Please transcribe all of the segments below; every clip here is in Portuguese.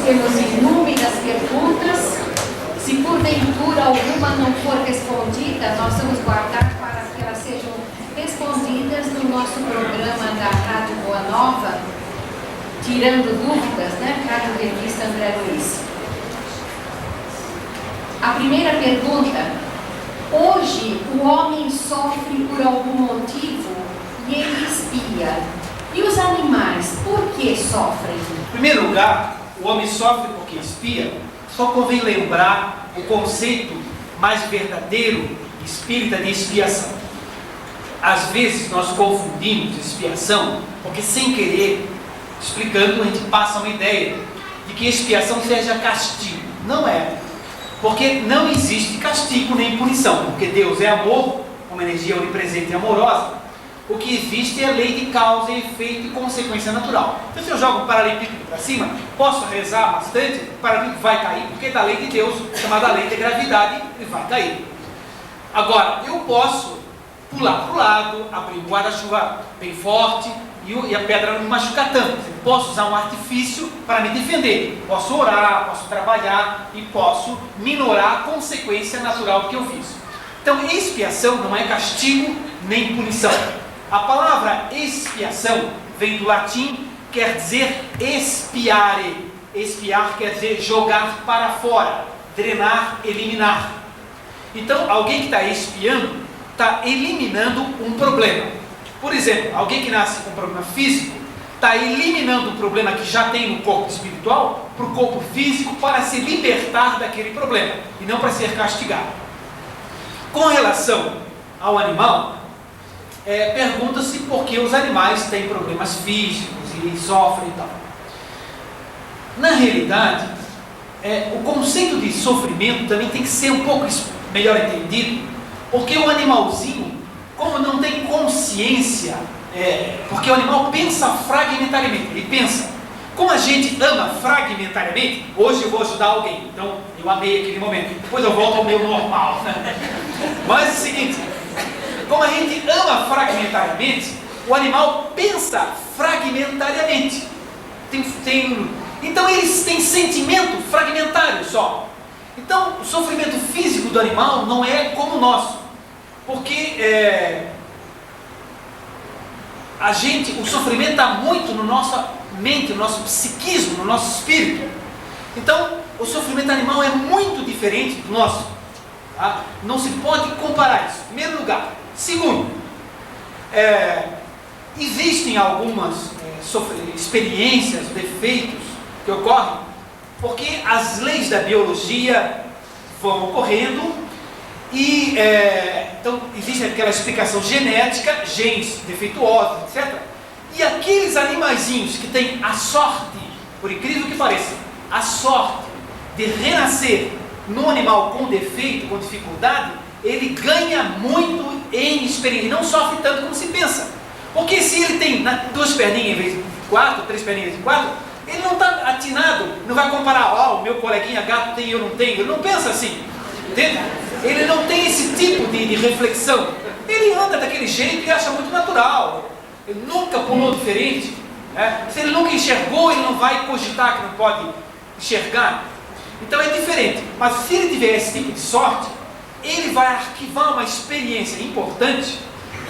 temos inúmeras perguntas. Se porventura alguma não for respondida, nós vamos guardar para que elas sejam respondidas no nosso programa da Rádio Boa Nova, tirando dúvidas, né? Rádio Revista André Luiz. A primeira pergunta: hoje o homem sofre por algum motivo e ele espia. E os animais, por que sofrem? Em primeiro lugar, o homem sofre porque espia. Só convém lembrar o conceito mais verdadeiro, espírita, de expiação. Às vezes nós confundimos expiação, porque sem querer, explicando, a gente passa uma ideia de que expiação seja castigo. Não é. Porque não existe castigo nem punição, porque Deus é amor, uma energia onipresente e amorosa. O que existe é a lei de causa e efeito e consequência natural. Então, se eu jogo um paralelepípedo para cima, posso rezar bastante, o paralelepípedo vai cair, porque é da lei de Deus, chamada lei de gravidade, e vai cair. Agora, eu posso pular para o lado, abrir um guarda-chuva bem forte e a pedra não me machucar tanto. Eu posso usar um artifício para me defender. Posso orar, posso trabalhar e posso minorar a consequência natural do que eu fiz. Então, expiação não é castigo nem punição. A palavra expiação vem do latim, quer dizer expiare. Expiar quer dizer jogar para fora, drenar, eliminar. Então, alguém que está expiando, está eliminando um problema. Por exemplo, alguém que nasce com um problema físico, está eliminando um problema que já tem no corpo espiritual, para o corpo físico, para se libertar daquele problema, e não para ser castigado. Com relação ao animal, pergunta-se por que os animais têm problemas físicos e sofrem e tal. Na realidade, o conceito de sofrimento também tem que ser um pouco melhor entendido, porque o animalzinho, como não tem consciência, porque o animal pensa fragmentariamente, ele pensa, como a gente ama fragmentariamente, hoje eu vou ajudar alguém, então eu amei aquele momento, depois eu volto ao meu normal. Mas é o seguinte, como a gente ama fragmentariamente, o animal pensa fragmentariamente. Então eles têm sentimento fragmentário só. Então o sofrimento físico do animal não é como o nosso. Porque o sofrimento está muito na nossa mente, no nosso psiquismo, no nosso espírito. Então o sofrimento animal é muito diferente do nosso. Tá? Não se pode comparar isso, em primeiro lugar. Segundo, existem algumas experiências, defeitos que ocorrem porque as leis da biologia vão ocorrendo e então existe aquela explicação genética, genes defeituosos, etc. E aqueles animaizinhos que têm a sorte, por incrível que pareça, a sorte de renascer num animal com defeito, com dificuldade, ele ganha muito em experiência, não sofre tanto como se pensa. Porque se ele tem duas perninhas em vez de quatro, três perninhas em quatro, ele não está atinado, não vai comparar, o meu coleguinha gato tem e eu não tenho, ele não pensa assim, entende? Ele não tem esse tipo de reflexão, ele anda daquele jeito e acha muito natural, ele nunca pulou diferente, né? Se ele nunca enxergou, ele não vai cogitar que não pode enxergar, então é diferente. Mas se ele tiver esse tipo de sorte, ele vai arquivar uma experiência importante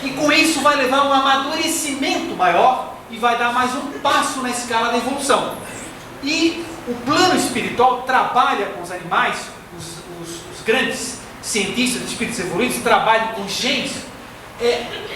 e com isso vai levar a um amadurecimento maior e vai dar mais um passo na escala da evolução. E o plano espiritual trabalha com os animais, os grandes cientistas de espíritos evoluídos trabalham com genes,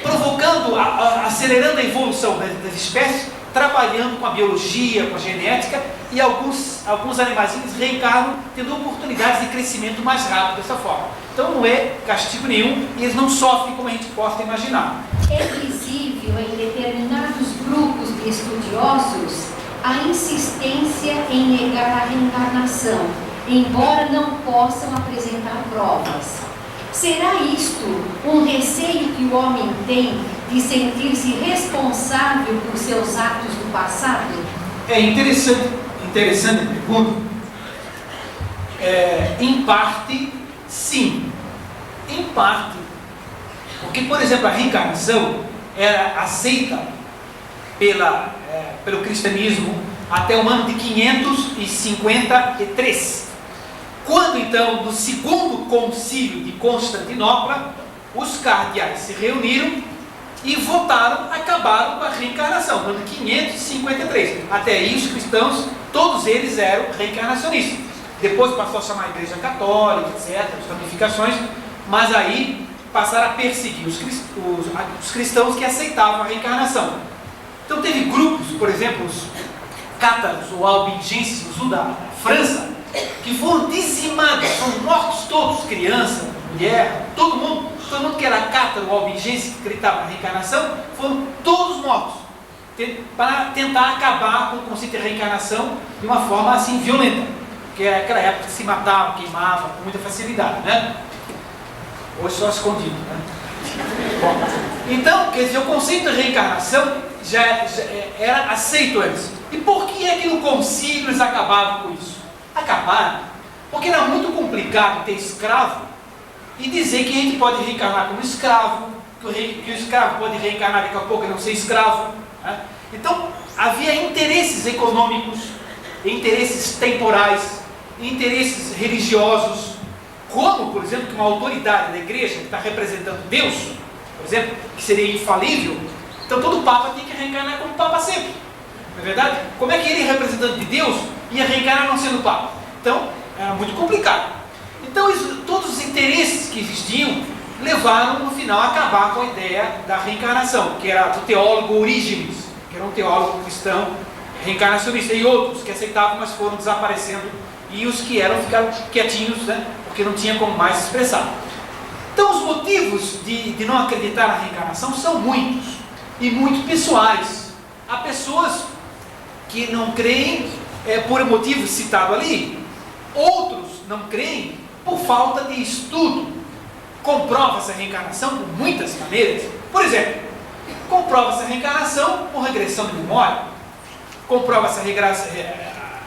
provocando, acelerando a evolução das espécies, trabalhando com a biologia, com a genética, e alguns animaizinhos reencarnam tendo oportunidades de crescimento mais rápido dessa forma. Então não é castigo nenhum e eles não sofrem como a gente possa imaginar. É visível em determinados grupos de estudiosos a insistência em negar a reencarnação, embora não possam apresentar provas. Será isto um receio que o homem tem de sentir-se responsável por seus atos do passado? É interessante a pergunta. Em parte, sim. Em parte. Porque, por exemplo, a reencarnação era aceita pelo cristianismo, até o ano de 553. Quando então, no segundo concílio de Constantinopla, os cardeais se reuniram e votaram, acabaram com a reencarnação, no ano 553. Até aí os cristãos, todos eles eram reencarnacionistas. Depois passou a chamar a Igreja Católica, etc., as ramificações, mas aí passaram a perseguir os cristãos que aceitavam a reencarnação. Então teve grupos, por exemplo, os cátaros ou albigenses no sul da França, que foram dizimados, foram mortos todos, criança, mulher, todo mundo que era cátaro ou albigense, que acreditava na reencarnação, foram todos mortos, para tentar acabar com o conceito de reencarnação de uma forma assim violenta, porque era aquela época que se matava, queimava com muita facilidade, né? Hoje só escondido, né? Bom, então, quer dizer, o conceito de reencarnação já era aceito antes. E por que é que no concílio eles acabavam com isso? Acabaram porque era muito complicado ter escravo e dizer que a gente pode reencarnar como escravo, que o escravo pode reencarnar daqui a pouco e não ser escravo, né? Então havia interesses econômicos, interesses temporais, interesses religiosos, como, por exemplo, que uma autoridade da igreja que está representando Deus, por exemplo, que seria infalível, então todo Papa tem que reencarnar como Papa sempre, não é verdade? Como é que ele, representante de Deus, ia reencarnar não sendo Papa? Então, era muito complicado. Então, todos os interesses que existiam levaram, no final, a acabar com a ideia da reencarnação, que era do teólogo Orígenes, que era um teólogo cristão reencarnacionista, e outros que aceitavam, mas foram desaparecendo, e os que eram ficaram quietinhos, né? Porque não tinha como mais se expressar. Então, os motivos de não acreditar na reencarnação são muitos, e muito pessoais. Há pessoas que não creem por motivo citado ali, outros não creem por falta de estudo. Comprova-se a reencarnação por muitas maneiras. Por exemplo, comprova-se a reencarnação por regressão de memória, comprova-se a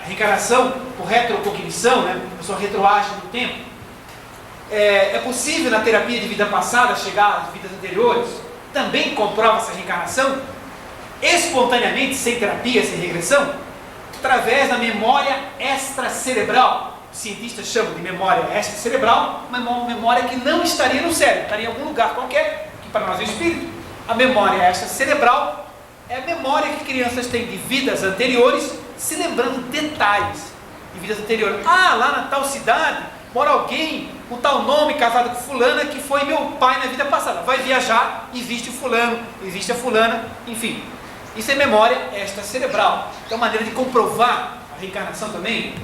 reencarnação por retrocognição, né? A sua retroagem do tempo. É possível na terapia de vida passada chegar às vidas anteriores. Também comprova-se a reencarnação espontaneamente, sem terapia, sem regressão, através da memória extracerebral. Os cientistas chamam de memória extracerebral, uma memória que não estaria no cérebro, estaria em algum lugar qualquer, que para nós é o espírito. A memória extracerebral é a memória que crianças têm de vidas anteriores, se lembrando detalhes de vidas anteriores. Ah, lá na tal cidade mora alguém com tal nome, casado com fulana, que foi meu pai na vida passada. Vai viajar, existe o fulano, existe a fulana, enfim. Isso é memória extracerebral. É uma maneira de comprovar a reencarnação também.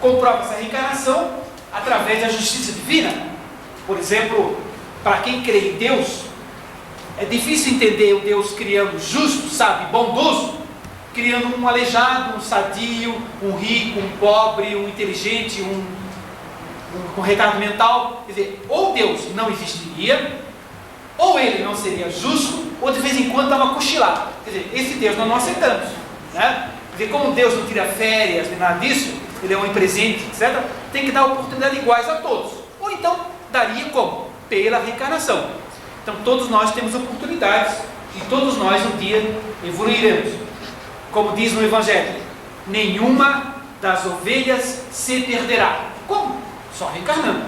Comprova-se a reencarnação através da justiça divina. Por exemplo, para quem crê em Deus, é difícil entender o Deus criando justo, sábio e bondoso, criando um aleijado, um sadio, um rico, um pobre, um inteligente, um com retardo mental. Quer dizer, ou Deus não existiria, ou ele não seria justo, ou de vez em quando dava cochilado. Quer dizer, esse Deus nós não aceitamos, né? Quer dizer, como Deus não tira férias nem nada disso, ele é um presente, etc., tem que dar oportunidades iguais a todos. Ou então, daria como? Pela reencarnação. Então, todos nós temos oportunidades, e todos nós um dia evoluiremos. Como diz no Evangelho, nenhuma das ovelhas se perderá. Como? Só reencarnando.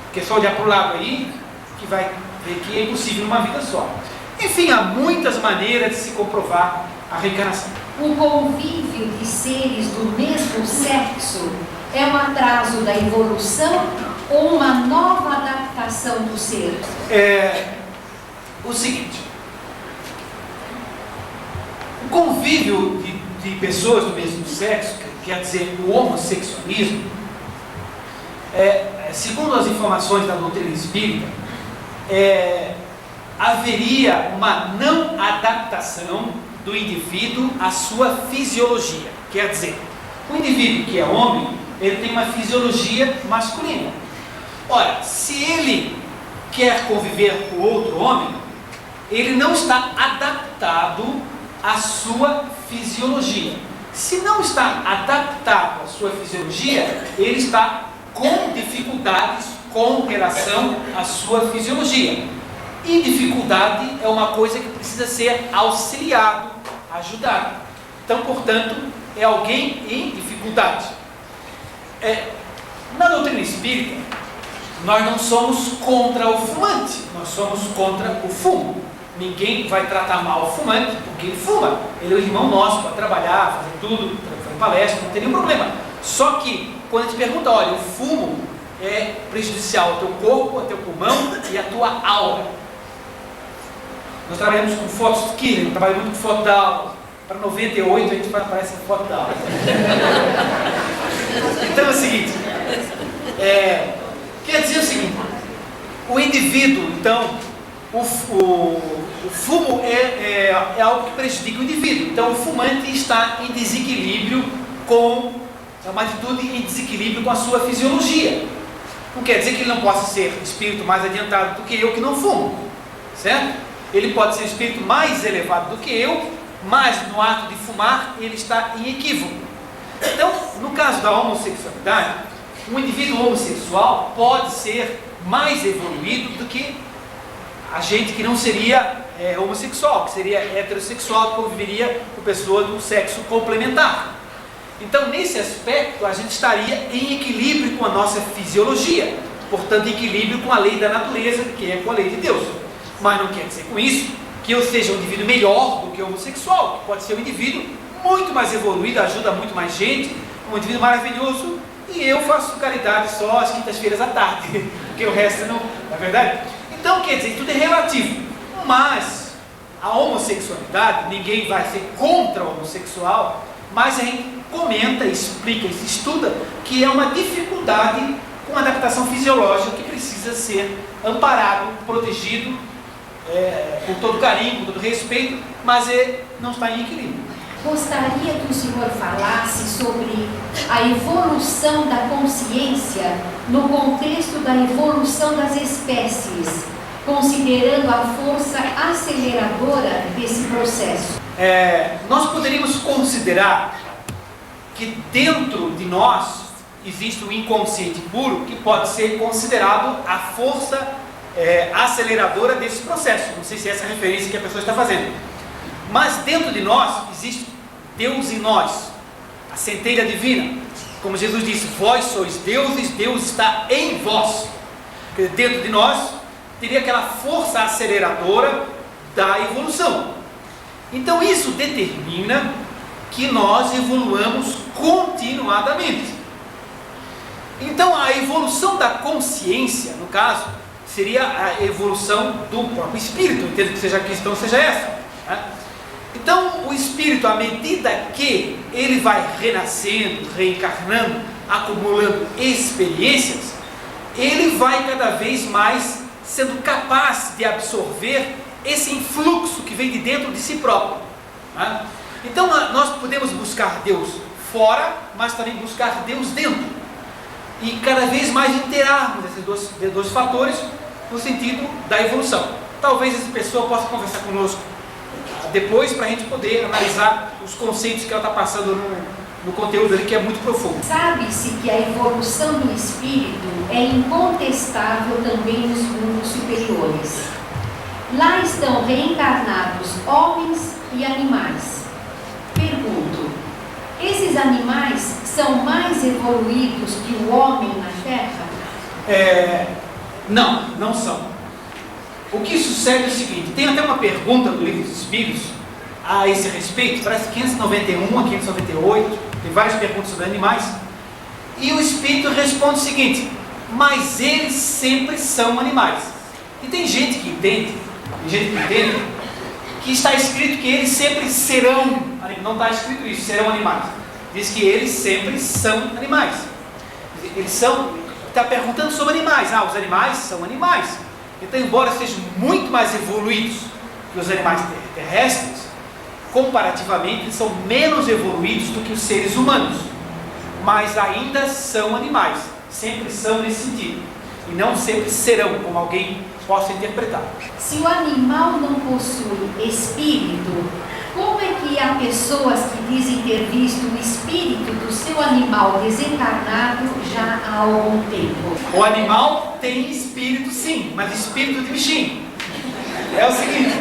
Porque só olhar para o lado aí, que vai ver que é impossível numa vida só. Enfim, há muitas maneiras de se comprovar a reencarnação. O convívio de seres do mesmo sexo é um atraso da evolução ou uma nova adaptação do ser? É o seguinte: o convívio de pessoas do mesmo sexo, quer dizer, o homossexualismo, segundo as informações da doutrina espírita, haveria uma não adaptação do indivíduo à sua fisiologia. Quer dizer, o indivíduo que é homem, ele tem uma fisiologia masculina. Ora, se ele quer conviver com outro homem, ele não está adaptado à sua fisiologia. Se não está adaptado à sua fisiologia, ele está com dificuldades com relação à sua fisiologia. E dificuldade é uma coisa que precisa ser auxiliado, ajudado. Então, portanto, é alguém em dificuldade. Na doutrina espírita, nós não somos contra o fumante, nós somos contra o fumo. Ninguém vai tratar mal o fumante porque ele fuma. Ele é o irmão nosso para trabalhar, fazer tudo, fazer palestra, não tem nenhum problema. Só que, quando a gente pergunta, olha, o fumo é prejudicial ao teu corpo, ao teu pulmão e à tua aura. Nós trabalhamos com fotos de Killer, trabalhamos muito com foto da aula. Para 98 a gente aparece com foto da aula. Então é o seguinte, quer dizer o seguinte, o indivíduo, então, o fumo é algo que prejudica o indivíduo. Então o fumante está em desequilíbrio é uma atitude em desequilíbrio com a sua fisiologia. Não quer dizer que ele não possa ser espírito mais adiantado do que eu que não fumo, certo? Ele pode ser espírito mais elevado do que eu, mas no ato de fumar ele está em equívoco. Então, no caso da homossexualidade, um indivíduo homossexual pode ser mais evoluído do que a gente que não seria homossexual, que seria heterossexual, que conviveria com pessoas do sexo complementar. Então, nesse aspecto, a gente estaria em equilíbrio com a nossa fisiologia, portanto, em equilíbrio com a lei da natureza, que é com a lei de Deus. Mas não quer dizer com isso que eu seja um indivíduo melhor do que o homossexual, que pode ser um indivíduo muito mais evoluído, ajuda muito mais gente, um indivíduo maravilhoso, e eu faço caridade só às quintas-feiras à tarde, porque o resto não é verdade? Então, quer dizer, tudo é relativo. Mas a homossexualidade, ninguém vai ser contra o homossexual, mas a gente comenta, explica, estuda que é uma dificuldade com adaptação fisiológica que precisa ser amparado, protegido, com todo carinho, com todo respeito, mas não está em equilíbrio. Gostaria que o senhor falasse sobre a evolução da consciência no contexto da evolução das espécies, considerando a força aceleradora desse processo. Nós poderíamos considerar que dentro de nós existe um inconsciente puro que pode ser considerado a força aceleradora desse processo. Não sei se é essa a referência que a pessoa está fazendo. Mas dentro de nós existe Deus em nós, a centelha divina. Como Jesus disse, vós sois deuses, Deus está em vós. Dentro de nós teria aquela força aceleradora da evolução. Então isso determina que nós evoluamos continuadamente. Então a evolução da consciência, no caso, seria a evolução do próprio espírito, entendo que seja cristão, seja essa, né? Então o espírito, à medida que ele vai renascendo, reencarnando, acumulando experiências, ele vai cada vez mais sendo capaz de absorver esse influxo que vem de dentro de si próprio, né? Então nós podemos buscar Deus fora, mas também buscar Deus dentro, e cada vez mais interarmos esses dois fatores no sentido da evolução. Talvez essa pessoa possa conversar conosco depois para a gente poder analisar os conceitos que ela está passando no conteúdo ali, que é muito profundo. Sabe-se que a evolução do espírito é incontestável também nos mundos superiores. Lá estão reencarnados homens e animais. Pergunto, esses animais são mais evoluídos que o homem na Terra? Não são. O que sucede é o seguinte, tem até uma pergunta do Livro dos Espíritos a esse respeito, parece 591 a 598, tem várias perguntas sobre animais, e o Espírito responde o seguinte, mas eles sempre são animais. E tem gente que entende, que está escrito que eles sempre serão, não está escrito isso, serão animais. Diz que eles sempre são animais. Eles está perguntando sobre animais. Os animais são animais. Então, embora sejam muito mais evoluídos que os animais terrestres, comparativamente, eles são menos evoluídos do que os seres humanos. Mas ainda são animais. Sempre são nesse sentido. E não sempre serão, como alguém possa interpretar. Se o animal não possui espírito, como é que há pessoas que dizem ter visto o espírito do seu animal desencarnado já há algum tempo? O animal tem espírito sim, mas espírito de bichinho. É o seguinte,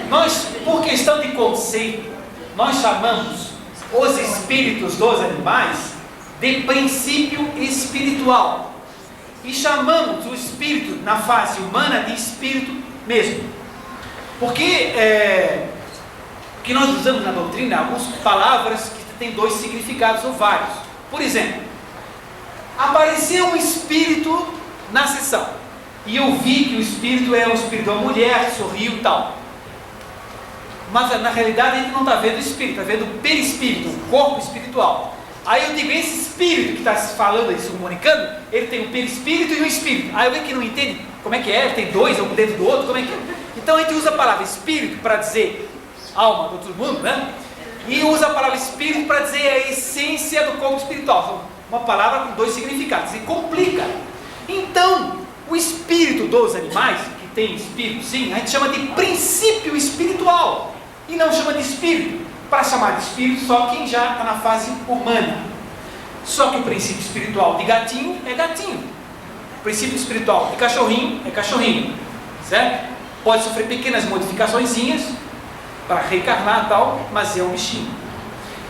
nós, por questão de conceito, nós chamamos os espíritos dos animais de princípio espiritual. E chamamos o espírito na fase humana de espírito mesmo. Porque que nós usamos na doutrina algumas palavras que têm dois significados ou vários. Por exemplo, apareceu um espírito na sessão e eu vi que o espírito é o espírito da mulher, sorriu e tal. Mas na realidade a gente não está vendo o espírito, está vendo o perispírito, o corpo espiritual. Aí eu digo, esse espírito que está se falando aí, se comunicando, ele tem um perispírito e um espírito. Aí alguém que não entende como é que é, tem dois, um dentro do outro, como é que é? Então a gente usa a palavra espírito para dizer alma do outro mundo, né? E usa a palavra espírito para dizer a essência do corpo espiritual. Uma palavra com dois significados, e complica. Então, o espírito dos animais, que tem espírito sim, a gente chama de princípio espiritual, e não chama de espírito. Para chamar de espírito só quem já está na fase humana. Só que o princípio espiritual de gatinho é gatinho, o princípio espiritual de cachorrinho é cachorrinho, certo? Pode sofrer pequenas modificaçõezinhas para reencarnar e tal, mas é um bichinho.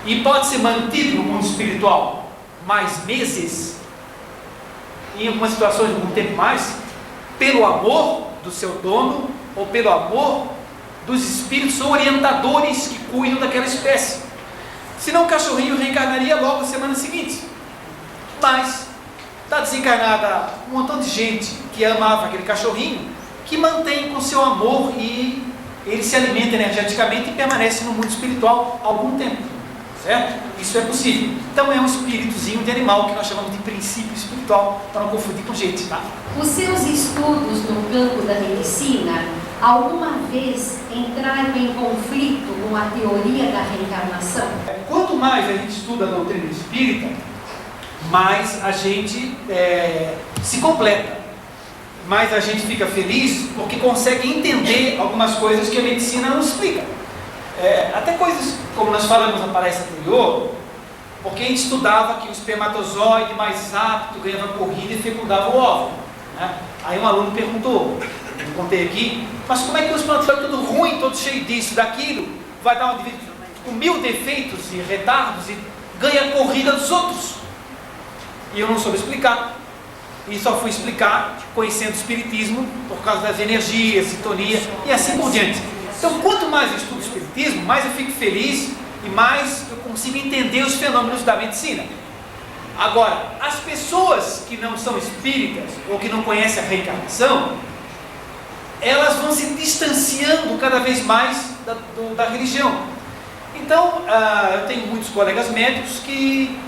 E pode ser mantido no mundo espiritual mais meses, em algumas situações algum tempo mais, pelo amor do seu dono ou pelo amor dos espíritos orientadores que cuidam daquela espécie. Senão o cachorrinho reencarnaria logo na semana seguinte. Mas está desencarnada um montão de gente que amava aquele cachorrinho, que mantém com seu amor e ele se alimenta energeticamente e permanece no mundo espiritual algum tempo, certo? Isso é possível. Então é um espíritozinho de animal que nós chamamos de princípio espiritual, para não confundir com gente, tá? Os seus estudos no campo da medicina alguma vez entraram em conflito com a teoria da reencarnação? Quanto mais a gente estuda a doutrina espírita, mais a gente se completa, mais a gente fica feliz porque consegue entender algumas coisas que a medicina não explica. Até coisas como nós falamos na palestra anterior, porque a gente estudava que o espermatozoide mais apto ganhava corrida e fecundava o óvulo, né? Aí um aluno perguntou, eu contei aqui, mas como é que o espermatozoide é tudo ruim, todo cheio disso, daquilo, vai dar com 1000 defeitos e retardos e ganha a corrida dos outros? E eu não soube explicar. E só fui explicar conhecendo o espiritismo por causa das energias, sintonia e assim por diante. Então, quanto mais eu estudo o espiritismo, mais eu fico feliz e mais eu consigo entender os fenômenos da medicina. Agora, as pessoas que não são espíritas ou que não conhecem a reencarnação, elas vão se distanciando cada vez mais da religião. Então, eu tenho muitos colegas médicos que,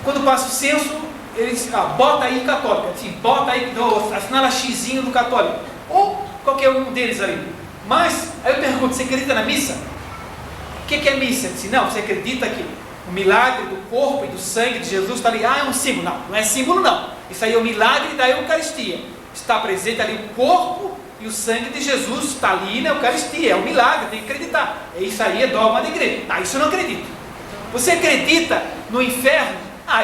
quando passa o censo, eles bota aí católica, assim, bota aí, assinala xizinho do católico, ou qualquer um deles ali. Mas, aí eu pergunto, você acredita na missa? O que é missa? Eu disse, não, você acredita que o milagre do corpo e do sangue de Jesus está ali? É um símbolo. Não, não é símbolo não. Isso aí é o milagre da Eucaristia. Está presente ali o corpo e o sangue de Jesus, está ali na Eucaristia. É um milagre, tem que acreditar. Isso aí é dogma da igreja. Isso eu não acredito. Você acredita no inferno?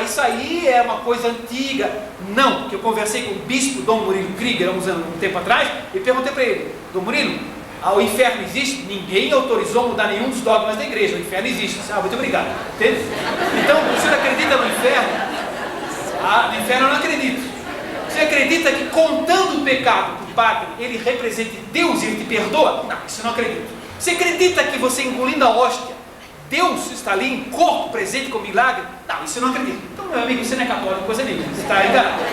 Isso aí é uma coisa antiga. Não, que eu conversei com o bispo Dom Murilo Krieger um tempo atrás e perguntei para ele, Dom Murilo, o inferno existe? Ninguém autorizou mudar nenhum dos dogmas da igreja. O inferno existe. Muito obrigado. Entende? Então, você acredita no inferno? No inferno eu não acredito. Você acredita que contando o pecado para o padre, ele representa Deus e ele te perdoa? Não, isso eu não acredito. Você acredita que você engolindo a hóstia, Deus está ali em corpo presente com milagre? Não, isso eu não acredito. Então, meu amigo, você não é católico, coisa nenhuma. Você está enganado.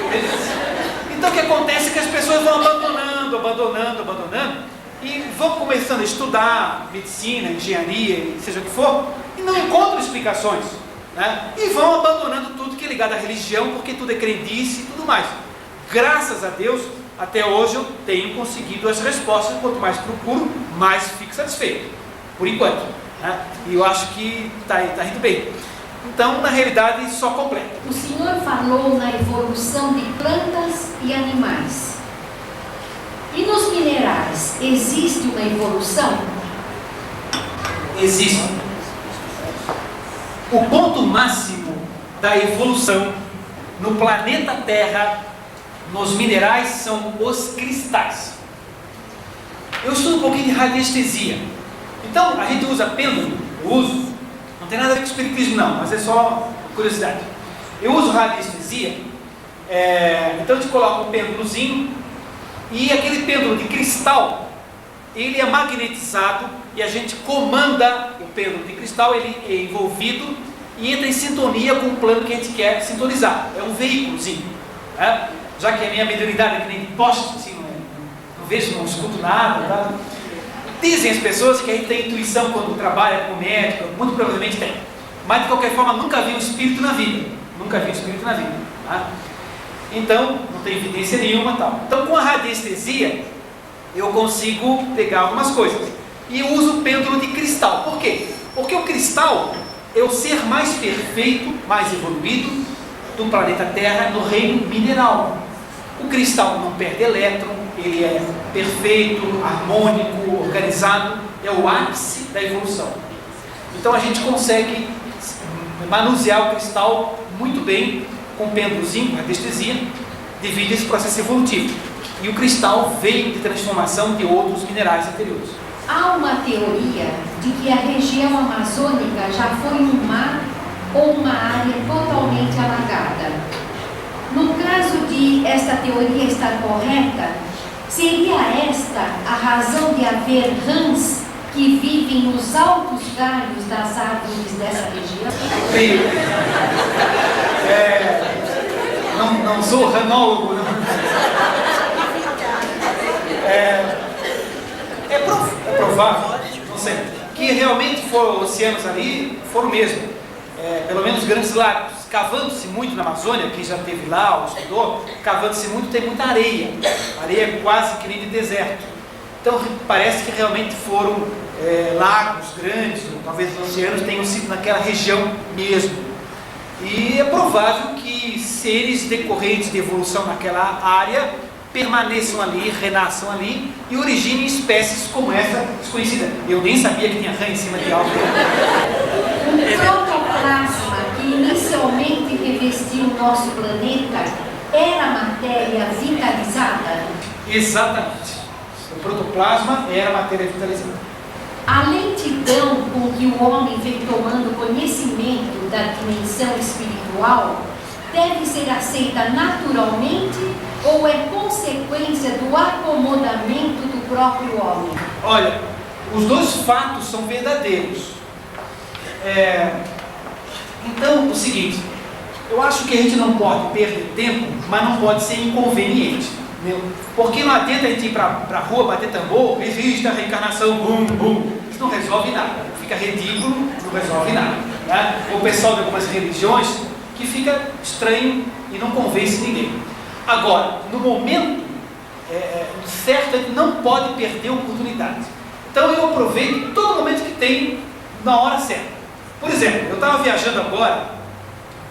Então, o que acontece é que as pessoas vão abandonando, e vão começando a estudar medicina, engenharia, seja o que for, e não encontram explicações, né? E vão abandonando tudo que é ligado à religião, porque tudo é crendice e tudo mais. Graças a Deus, até hoje eu tenho conseguido as respostas. Quanto mais procuro, mais fico satisfeito, por enquanto, né? E eu acho que está indo bem. Então, na realidade, só completa. O senhor falou na evolução de plantas e animais. E nos minerais, existe uma evolução? Existe. O ponto máximo da evolução no planeta Terra, nos minerais, são os cristais. Eu estudo um pouquinho de radiestesia. Então, a gente usa pêndulo, eu uso, não tem nada a ver com espiritismo não, mas é só curiosidade. Eu uso radiestesia, então a gente coloca um pêndulozinho, e aquele pêndulo de cristal, ele é magnetizado, e a gente comanda o pêndulo de cristal, ele é envolvido, e entra em sintonia com o plano que a gente quer sintonizar. É um veículozinho, né? Já que a minha mediunidade é que nem de poste, assim, não vejo, não escuto nada, tá? Dizem as pessoas que a gente tem intuição quando trabalha com médico, muito provavelmente tem. Mas de qualquer forma, nunca vi um espírito na vida. Nunca vi um espírito na vida. Tá? Então, não tem evidência nenhuma. Tal. Então, com a radiestesia, eu consigo pegar algumas coisas. E uso o pêndulo de cristal. Por quê? Porque o cristal é o ser mais perfeito, mais evoluído do planeta Terra no reino mineral. O cristal não perde elétron, ele é perfeito, harmônico, organizado, é o ápice da evolução. Então a gente consegue manusear o cristal muito bem com pêndulozinho, radiestesia, devido a esse processo evolutivo. E o cristal veio de transformação de outros minerais anteriores. Há uma teoria de que a região amazônica já foi um mar ou uma área totalmente alagada. No caso de esta teoria estar correta, seria esta a razão de haver rãs que vivem nos altos galhos das árvores dessa região? Não sou ranólogo, não. É provável, não sei, que realmente os oceanos ali foram mesmo, pelo menos grandes lagos. Cavando-se muito na Amazônia, quem já esteve lá ou estudou, cavando-se muito, tem muita areia. Areia é quase que nem de deserto. Então parece que realmente foram lagos grandes, ou talvez os oceanos tenham sido naquela região mesmo. E é provável que seres decorrentes de evolução naquela área permaneçam ali, renasçam ali e originem espécies como essa desconhecida. Eu nem sabia que tinha rã em cima de algo. O protoplasma que inicialmente revestiu o nosso planeta era matéria vitalizada? Exatamente. O protoplasma era matéria vitalizada. A lentidão com que o homem vem tomando conhecimento da dimensão espiritual deve ser aceita naturalmente ou é consequência do acomodamento do próprio homem? Olha, os dois fatos são verdadeiros. Então, o seguinte, eu acho que a gente não pode perder tempo, mas não pode ser inconveniente. Entendeu? Porque não adianta a gente ir para a rua, bater tambor, existe a reencarnação, bum, bum. Isso não resolve nada. Fica ridículo, não resolve nada. Né? O pessoal de algumas religiões que fica estranho e não convence ninguém. Agora, no momento certo, a gente não pode perder a oportunidade. Então eu aproveito todo momento que tem na hora certa. Por exemplo, eu estava viajando agora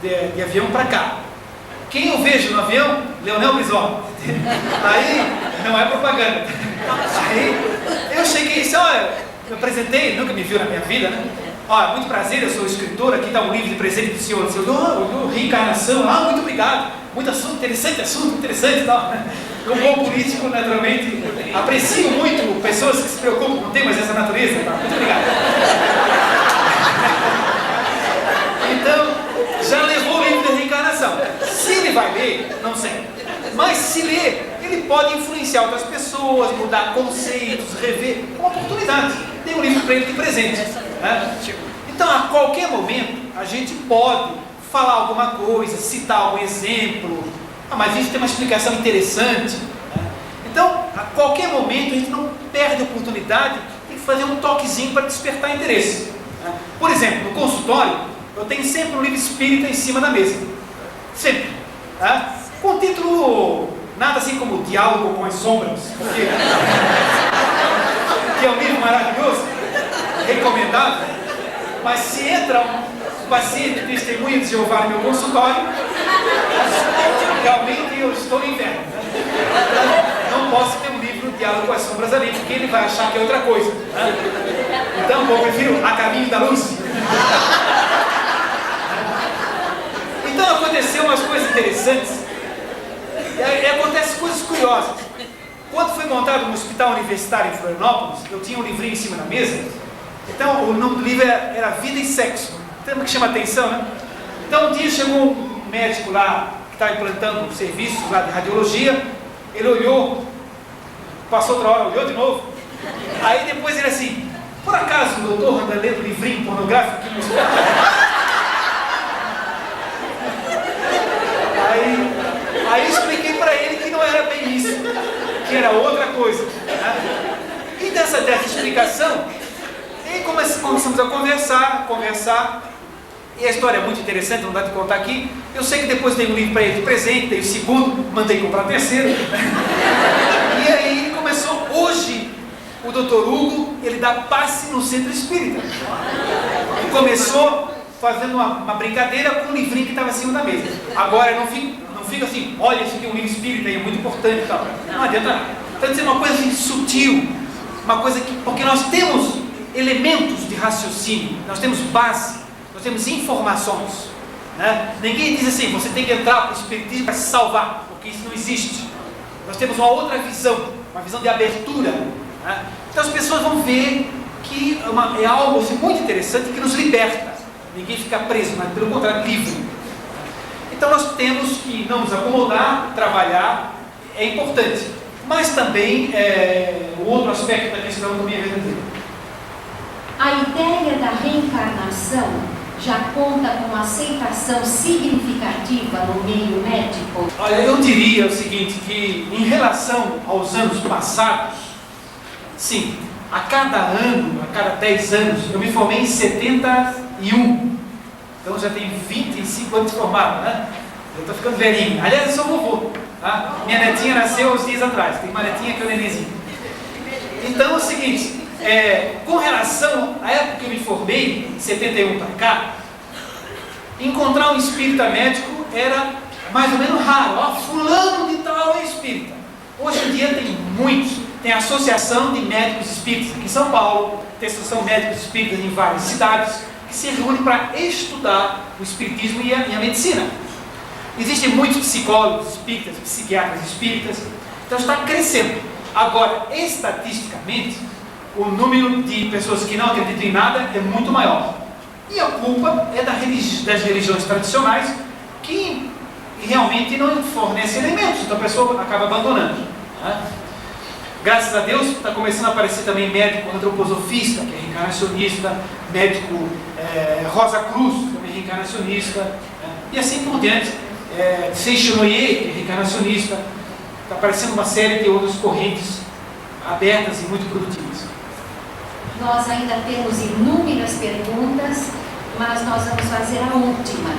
de avião para cá. Quem eu vejo no avião? Leonel Brizola. Aí, não é propaganda. Aí, eu cheguei e disse, olha, eu apresentei, nunca me viu na minha vida, né? Olha, muito prazer, eu sou escritor, aqui está um livro de presente do senhor. Eu dou reencarnação, muito obrigado. Muito assunto interessante e tal. Como bom político, naturalmente, aprecio muito pessoas que se preocupam com temas dessa natureza. Tá? Muito obrigado. Então, já levou o livro da reencarnação. Se ele vai ler, não sei. Mas se ler, ele pode influenciar outras pessoas, mudar conceitos, rever. É uma oportunidade. Tem um livro para ele de presente. Né? Então, a qualquer momento, a gente pode falar alguma coisa, citar algum exemplo. Mas isso tem uma explicação interessante. Né? Então, a qualquer momento, a gente não perde a oportunidade, tem que fazer um toquezinho para despertar interesse. Né? Por exemplo, no consultório, eu tenho sempre um livro espírita em cima da mesa. Sempre. Tá? Com o título, nada assim como Diálogo com as Sombras, porque que é um livro maravilhoso, recomendado, mas se entra um paciente testemunha de Jeová no meu consultório, realmente eu estou em inverno. Né? Não posso ter um livro Diálogo com as Sombras ali, porque ele vai achar que é outra coisa. Né? Então, eu prefiro A Caminho da Luz. Então aconteceu umas coisas interessantes. Acontecem coisas curiosas. Quando foi montado um hospital universitário em Florianópolis, eu tinha um livrinho em cima da mesa. Então o nome do livro era Vida e Sexo. tema que chama atenção, né? Então um dia chegou um médico lá, que estava implantando serviços lá de radiologia, ele olhou, passou outra hora, olhou de novo, aí depois ele assim, por acaso o doutor anda lendo livrinho pornográfico aqui no hospital? Aí eu expliquei para ele que não era bem isso, que era outra coisa, né? E dessa explicação, e começamos a conversar, e a história é muito interessante, não dá de contar aqui. Eu sei que depois dei um livro para ele de presente, dei o segundo, mandei comprar o terceiro. E aí ele começou, hoje, o Dr. Hugo, ele dá passe no centro espírita. Ele começou fazendo uma brincadeira com um livrinho que estava em cima da mesa. Agora não fica assim, olha, isso aqui é um livro espírita, é muito importante e tal. Não adianta nada. Então isso é uma coisa assim, sutil, uma coisa que, porque nós temos elementos de raciocínio, nós temos base, nós temos informações, né? Ninguém diz assim, você tem que entrar para o espiritismo para se salvar, porque isso não existe. Nós temos uma outra visão, uma visão de abertura, né? Então as pessoas vão ver que é algo assim, muito interessante, que nos liberta. Ninguém fica preso, mas pelo contrário, livre. Então nós temos que não nos acomodar, trabalhar, é importante. Mas também, o outro aspecto da questão também é verdadeiro. A ideia da reencarnação já conta com aceitação significativa no meio médico? Olha, eu diria o seguinte, que em relação aos anos passados, sim, a cada ano, a cada 10 anos, eu me formei em 71, então já tenho 25 anos de formado, né? Eu estou ficando velhinho. Aliás, eu sou vovô, tá? Minha netinha nasceu uns dias atrás, tem uma netinha que é o nenenzinho. Então é o seguinte, com relação à época que eu me formei, em 71 para cá, encontrar um espírita médico era mais ou menos raro. Ó, fulano de tal é espírita. Hoje em dia tem muitos. Tem a Associação de Médicos Espíritas aqui em São Paulo, tem a Associação de Médicos Espíritas em várias cidades, que se reúnem para estudar o espiritismo e a medicina. Existem muitos psicólogos espíritas, psiquiatras espíritas, então está crescendo. Agora, estatisticamente, o número de pessoas que não acreditam em nada é muito maior. E a culpa é das religiões tradicionais, que realmente não fornecem elementos, então a pessoa acaba abandonando, né? Graças a Deus está começando a aparecer também médico antroposofista, que é reencarnacionista, médico Rosa Cruz, que também é reencarnacionista, né? E assim por diante, Seixonoye, que é reencarnacionista. Está aparecendo uma série de outras correntes abertas e muito produtivas. Nós ainda temos inúmeras perguntas, mas nós vamos fazer a última.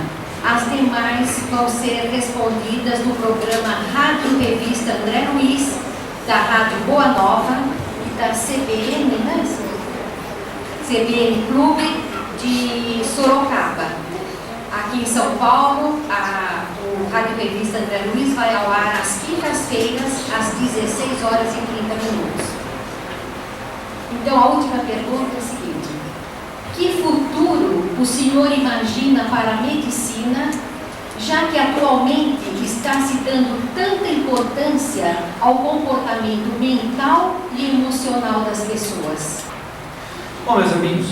As demais vão ser respondidas no programa Rádio Revista André Luiz, da Rádio Boa Nova e da CBN, né? CBN Clube de Sorocaba. Aqui em São Paulo, o Rádio Revista André Luiz vai ao ar às quintas-feiras, às 16 horas e 30 minutos. Então, a última pergunta é a seguinte: que futuro o senhor imagina para a medicina, já que atualmente está se dando tanta importância ao comportamento mental e emocional das pessoas? Bom, meus amigos,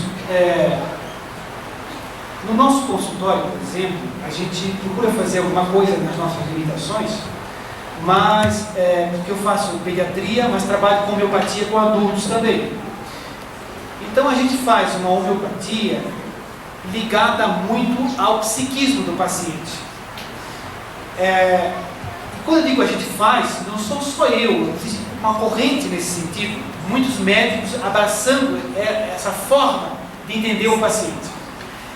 no nosso consultório, por exemplo, a gente procura fazer alguma coisa nas nossas limitações, mas porque eu faço pediatria, mas trabalho com homeopatia com adultos também. Então a gente faz uma homeopatia ligada muito ao psiquismo do paciente. E quando eu digo a gente faz, não sou só eu, existe uma corrente nesse sentido, muitos médicos abraçando essa forma de entender o paciente.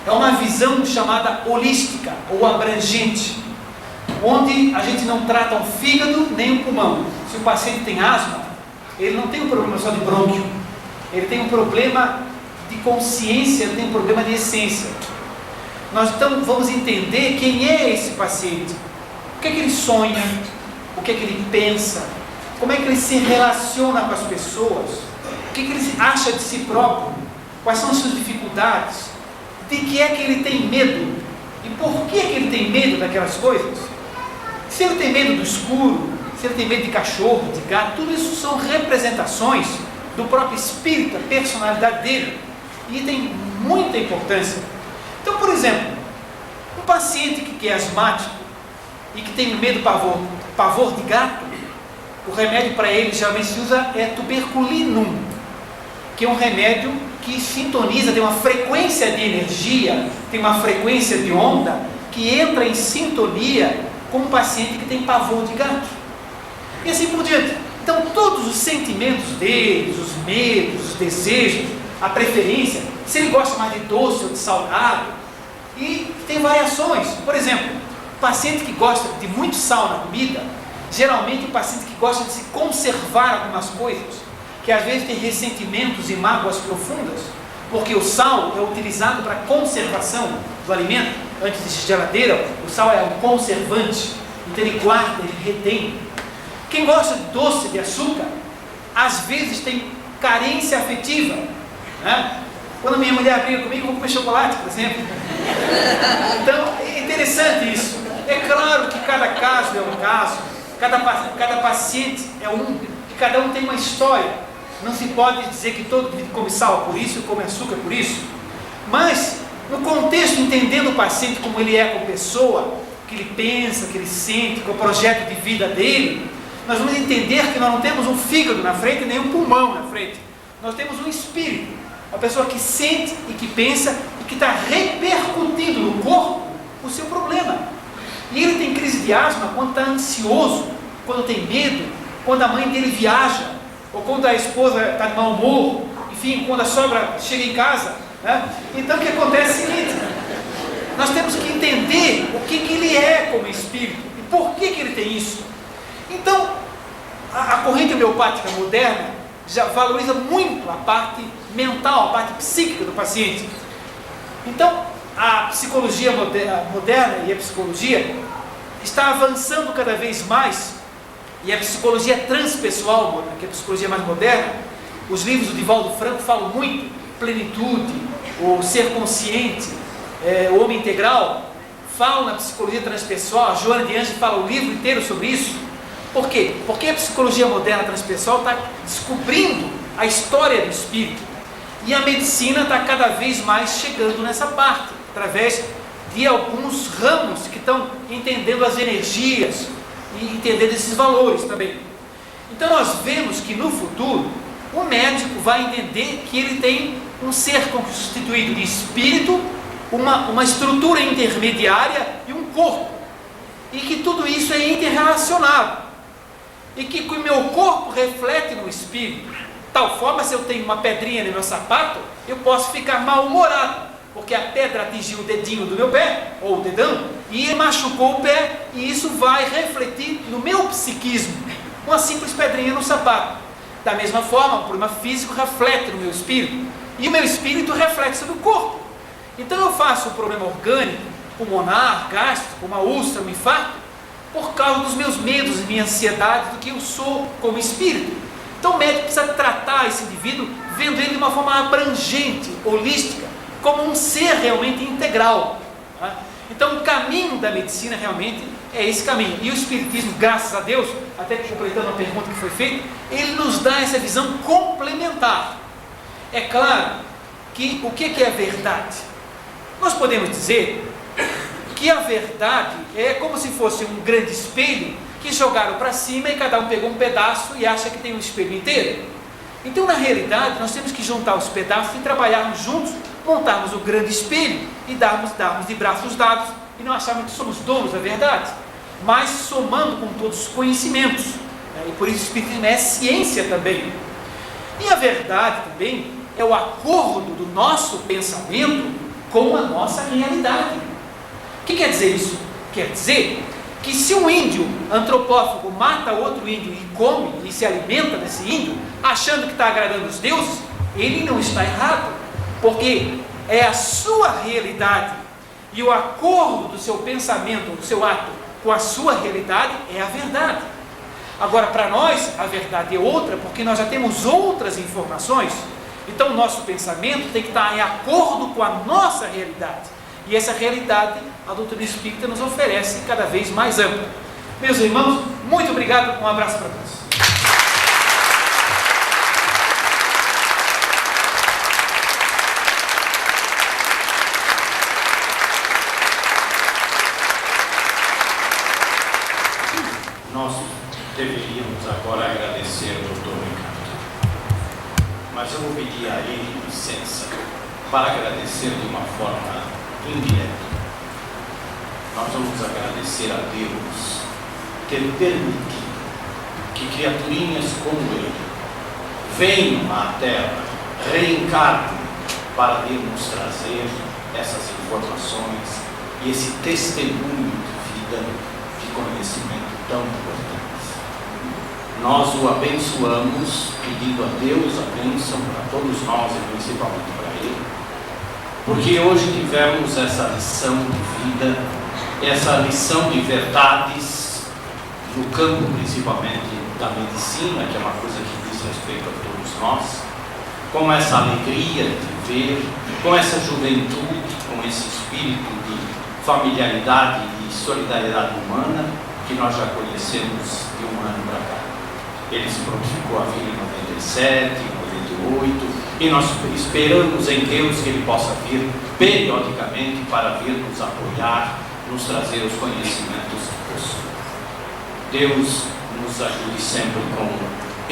É uma visão chamada holística ou abrangente, onde a gente não trata o fígado nem o pulmão. Se o paciente tem asma, ele não tem um problema só de brônquio, ele tem um problema de consciência, ele tem um problema de essência. Nós então vamos entender quem é esse paciente, o que é que ele sonha, o que é que ele pensa, como é que ele se relaciona com as pessoas, o que é que ele acha de si próprio, quais são as suas dificuldades, de que é que ele tem medo e por que é que ele tem medo daquelas coisas. Se ele tem medo do escuro, se ele tem medo de cachorro, de gato, tudo isso são representações do próprio espírito, a personalidade dele, e tem muita importância. Então, por exemplo, um paciente que é asmático e que tem medo, pavor de gato, o remédio para ele geralmente se usa é tuberculinum, que é um remédio que sintoniza, tem uma frequência de energia, tem uma frequência de onda que entra em sintonia com um paciente que tem pavor de gato. E assim por diante. Então todos os sentimentos deles, os medos, os desejos, a preferência, se ele gosta mais de doce ou de salgado, e tem variações. Por exemplo, o paciente que gosta de muito sal na comida, geralmente o paciente que gosta de se conservar algumas coisas, que às vezes tem ressentimentos e mágoas profundas, porque o sal é utilizado para conservação do alimento. Antes de geladeira, o sal é um conservante, então ele guarda, ele retém. Quem gosta de doce, de açúcar, às vezes tem carência afetiva, né? Quando minha mulher briga comigo, eu vou comer chocolate, por exemplo. Então, é interessante isso. É claro que cada caso é um caso, cada paciente é um, e cada um tem uma história. Não se pode dizer que todo mundo come sal por isso, come açúcar por isso. Mas, no contexto, entendendo o paciente como ele é como pessoa, o que ele pensa, o que ele sente, qual é o projeto de vida dele, nós vamos entender que nós não temos um fígado na frente, nem um pulmão na frente. Nós temos um espírito, uma pessoa que sente e que pensa e que está repercutindo no corpo o seu problema. E ele tem crise de asma quando está ansioso, quando tem medo, quando a mãe dele viaja, ou quando a esposa está de mau humor, enfim, quando a sogra chega em casa, né? Então o que acontece é o seguinte: nós temos que entender o que ele é como espírito e por que ele tem isso. Então, a corrente homeopática moderna já valoriza muito a parte mental, a parte psíquica do paciente. Então, a psicologia moderna e a psicologia está avançando cada vez mais, e a psicologia transpessoal, que é a psicologia mais moderna, os livros do Divaldo Franco falam muito, plenitude, o ser consciente, o homem integral, falam na psicologia transpessoal. A Joana de Anjos fala o livro inteiro sobre isso. Por quê? Porque a psicologia moderna transpessoal está descobrindo a história do espírito, e a medicina está cada vez mais chegando nessa parte, através de alguns ramos que estão entendendo as energias e entendendo esses valores também. Então nós vemos que no futuro o médico vai entender que ele tem um ser constituído de espírito, uma estrutura intermediária e um corpo, e que tudo isso é interrelacionado, e que o meu corpo reflete no espírito. Tal forma, se eu tenho uma pedrinha no meu sapato, eu posso ficar mal-humorado, porque a pedra atingiu o dedinho do meu pé, ou o dedão, e machucou o pé, e isso vai refletir no meu psiquismo, uma simples pedrinha no sapato. Da mesma forma, o problema físico reflete no meu espírito, e o meu espírito reflete sobre o corpo. Então eu faço um problema orgânico, pulmonar, gástrico, uma úlcera, um infarto, por causa dos meus medos e minha ansiedade do que eu sou como espírito. Então o médico precisa tratar esse indivíduo, vendo ele de uma forma abrangente, holística, como um ser realmente integral, tá? Então o caminho da medicina realmente é esse caminho. E o Espiritismo, graças a Deus, até completando uma pergunta que foi feita, ele nos dá essa visão complementar. É claro que o que é verdade? Nós podemos dizer que a verdade é como se fosse um grande espelho que jogaram para cima e cada um pegou um pedaço e acha que tem um espelho inteiro. Então, na realidade, nós temos que juntar os pedaços e trabalharmos juntos, montarmos o grande espelho e darmos de braços dados e não acharmos que somos donos da verdade, mas somando com todos os conhecimentos, né? E por isso o Espiritismo é ciência também. E a verdade também é o acordo do nosso pensamento com a nossa realidade. O que quer dizer isso? Quer dizer que se um índio antropófago mata outro índio e come e se alimenta desse índio, achando que está agradando os deuses, ele não está errado, porque é a sua realidade e o acordo do seu pensamento, do seu ato com a sua realidade é a verdade. Agora, para nós, a verdade é outra, porque nós já temos outras informações. Então o nosso pensamento tem que estar em acordo com a nossa realidade. E essa realidade a doutrina espírita nos oferece cada vez mais ampla. Meus irmãos, muito obrigado, um abraço para todos. mas eu vou pedir a ele licença para agradecer de uma forma indireta. Nós vamos agradecer a Deus ter permitido que criaturinhas como ele venham à Terra, reencarnem para vir nos trazer essas informações e esse testemunho de vida, de conhecimento tão importante. Nós o abençoamos, pedindo a Deus a bênção para todos nós e principalmente para ele, porque hoje tivemos essa lição de vida, essa lição de verdades no campo principalmente da medicina, que é uma coisa que diz respeito a todos nós, com essa alegria de ver, com essa juventude, com esse espírito de familiaridade e de solidariedade humana que nós já conhecemos de um ano para cá. Ele se prontificou a vir em 97, em 98, e nós esperamos em Deus que ele possa vir periodicamente para vir nos apoiar, nos trazer os conhecimentos que possui. Deus nos ajude sempre com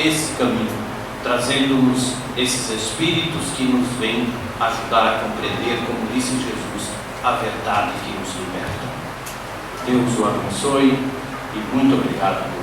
esse caminho, trazendo-nos esses espíritos que nos vêm ajudar a compreender, como disse Jesus, a verdade que nos liberta. Deus o abençoe e muito obrigado.